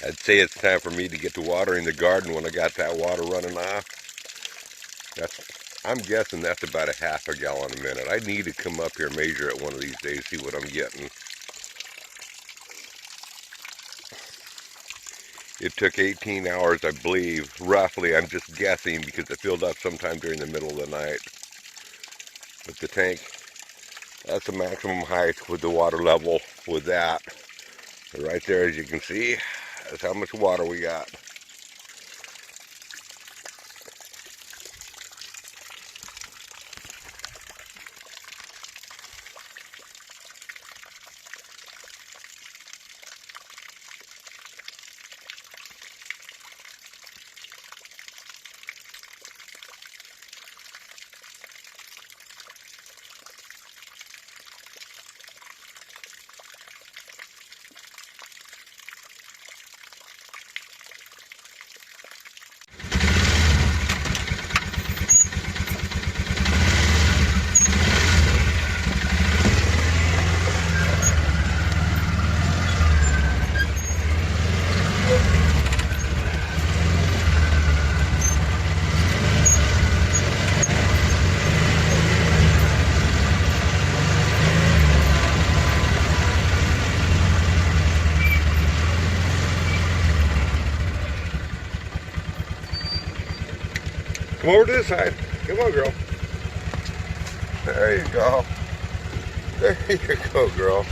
I'd say it's time for me to get to watering the garden when I got that water running off. I'm guessing that's about a half a gallon a minute. I need to come up here and measure it one of these days, see what I'm getting. It took 18 hours, I believe, roughly. I'm just guessing because it filled up sometime during the middle of the night. But the tank, that's the maximum height with the water level with that. Right there, as you can see, that's how much water we got. Come over to this side. Come on, girl. There you go. There you go, girl.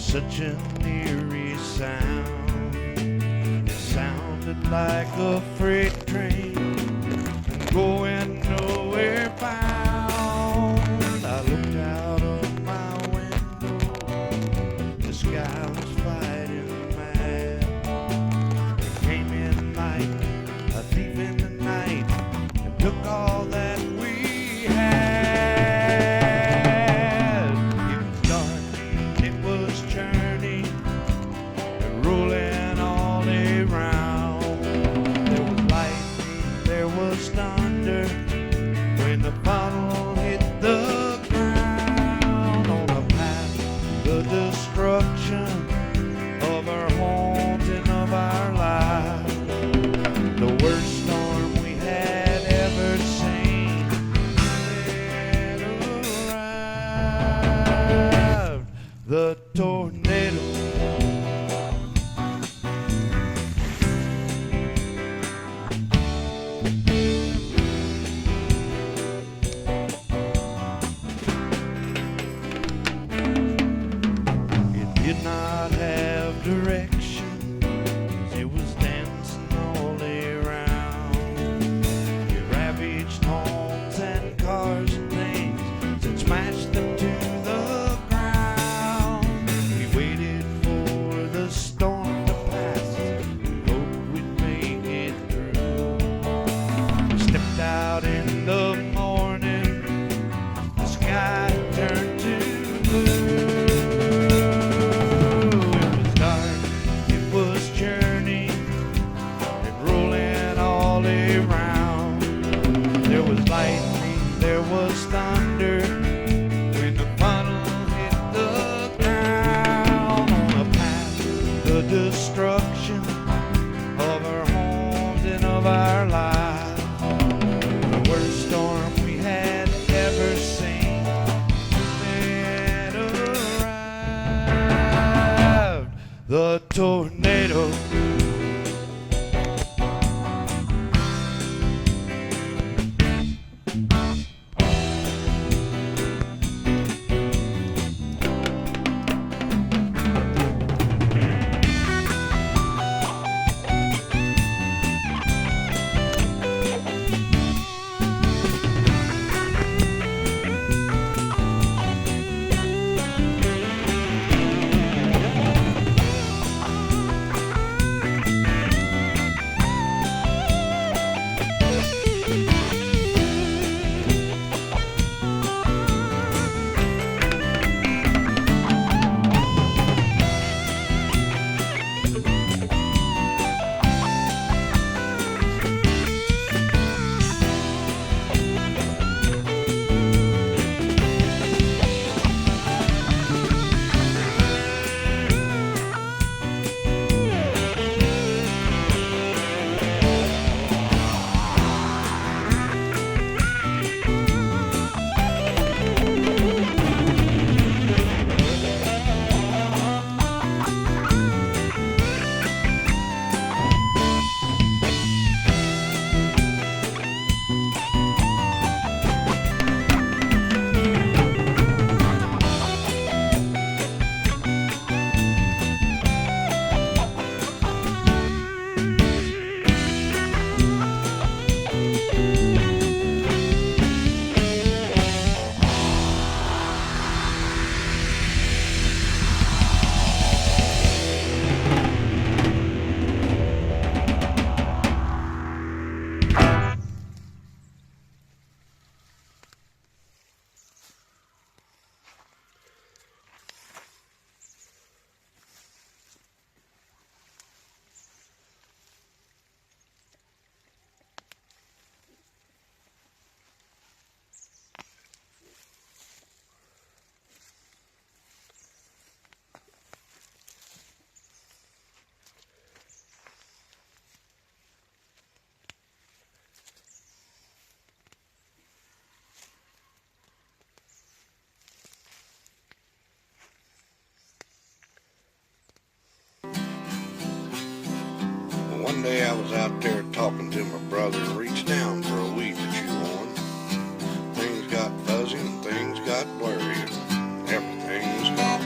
such an eerie sound. It sounded like a freight train going nowhere bound. I looked out of my window, the sky was fighting mad. It came in like a thief in the night and took all that we had. It was dark, it was churning and rolling all around. There was lightning, there was thunder when the funnel hit the ground. On a path to the destruction of our homes and of our lives. The worst storm we had ever seen had arrived. The tornado. It did not have direction. It was dancing all around. It ravaged homes and cars and things and smashed them to the ground. We waited for the storm to pass and hoped we'd make it through. We stepped out in the morning, the sky turned to blue. It was dark, it was churning and rolling all around. There was lightning, there was thunder when the funnel hit the ground. On a path to the destruction of our homes and of our lives. The worst storm we had ever seen had arrived. The tornado. One day I was out there talking to my brother and reached down for a weed to chew on. Things got fuzzy and things got blurry and everything was gone.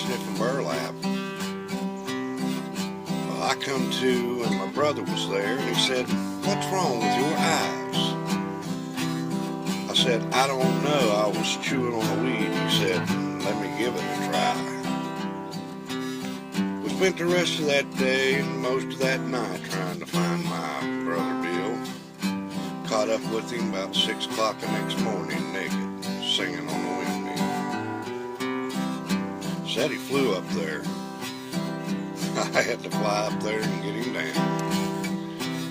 sniffing burlap. Well, I come to and my brother was there, and he said, "What's wrong with your eyes?" I said, "I don't know, I was chewing on a weed." He said, "Let me give it a try." We spent the rest of that day and most of that night trying to find my brother Bill. Caught up with him about 6 o'clock the next morning, naked, singing on the windmill. Said he flew up there. I had to fly up there and get him down.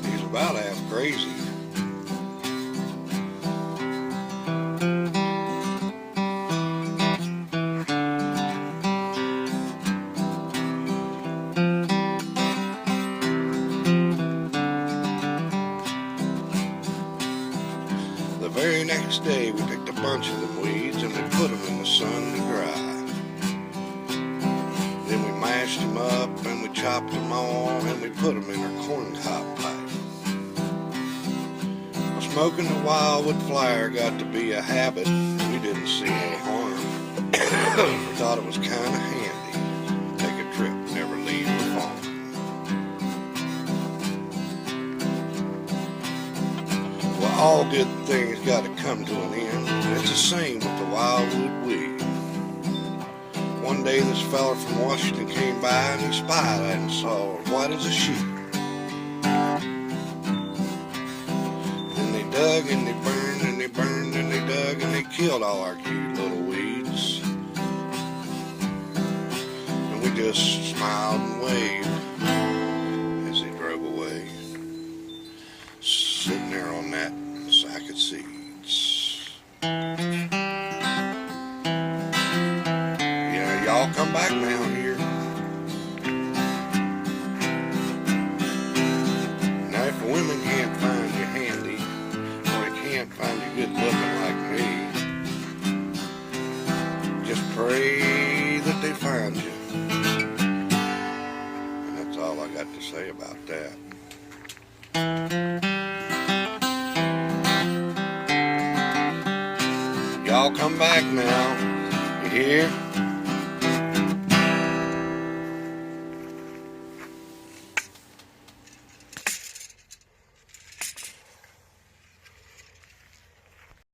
He's about half crazy. The very next day we picked a bunch of them weeds and we put them in the sun to dry. Then we mashed them up and we chopped them all and we put them in our corncob pipe. Well, smoking the wildwood flyer got to be a habit. We didn't see any harm. We thought it was kind of handy. Take a trip, never leave the farm. Well, all good things got to come to an end. It's the same with the wildwood weed. One day this fella from Washington came by and he spied at and saw white as a sheet. And they dug and they burned and they burned and they dug and they killed all our cute little weeds. And we just smiled and waved as they drove away, sitting there on that sack of seeds. Y'all come back now here. Now if women can't find you handy, or they can't find you good looking like me, just pray that they find you. And that's all I got to say about that. Y'all come back now. You hear?